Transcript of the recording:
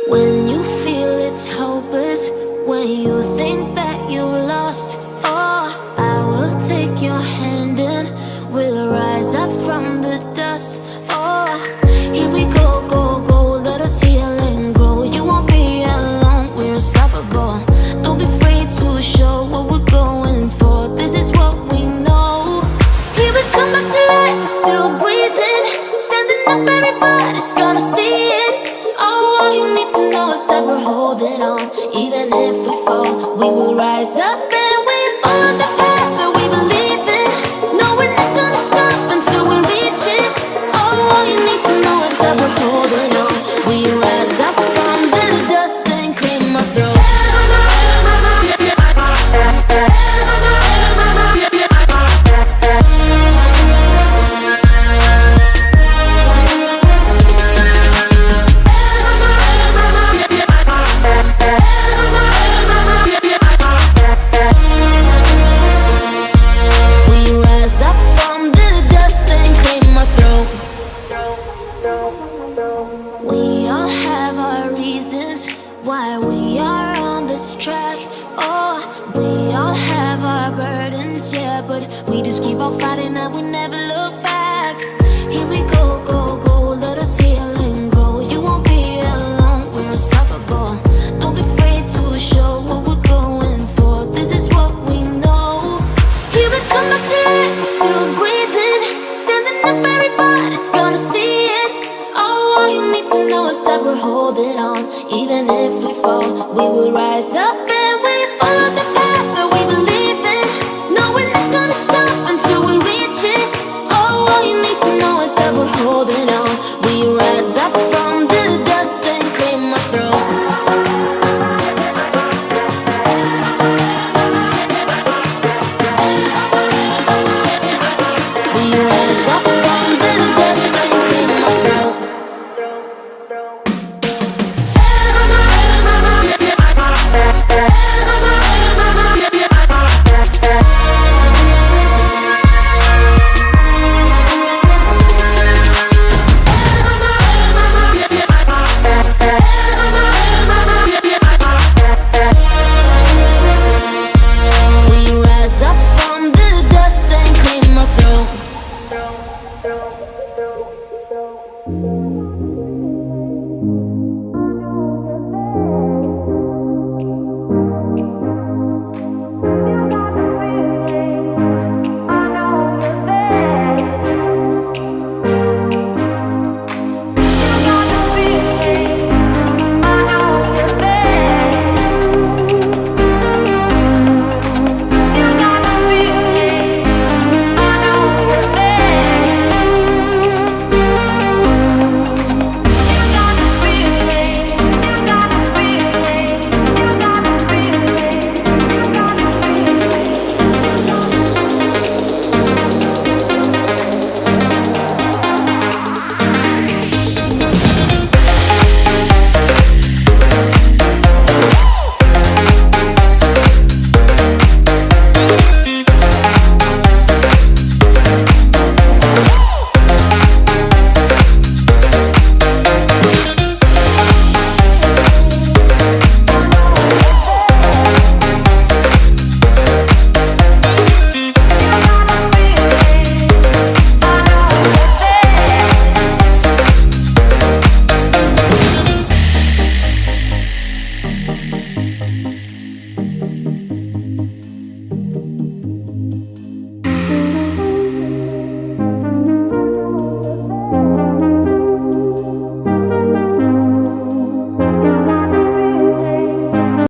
When you feel it's hopeless, when you think that you lost, oh, I will take your hand and we'll rise up from the dust. Oh, here we go, go, go, let us heal and grow. You won't be alone, we're unstoppable. Don't be afraid to show what we're going for. This is what we know. Here we come back to life, we're still breathing. Standing up, everybody's gonna see it. Oh, all you need to know is that we're holding on. Even if we fall, we will rise up and we follow the path that we believe in. No, we're not gonna stop until we reach it. Oh, all you need to know is that we're holding on. We rise up from the dust and claim our throne. We all have our reasons why we are on this track. Oh, we all have our burdens, yeah, but we just keep on fighting and we never look back. Here we go, go, go, let us heal and grow. You won't be alone, we're unstoppable. Don't be afraid to show what we're going for. This is what we know. Here we come back to life, we're still breathing. Standing up, everybody's gonna see it. Oh, all you need to know is that we're holding on. Even if we fall, we will rise up and we follow the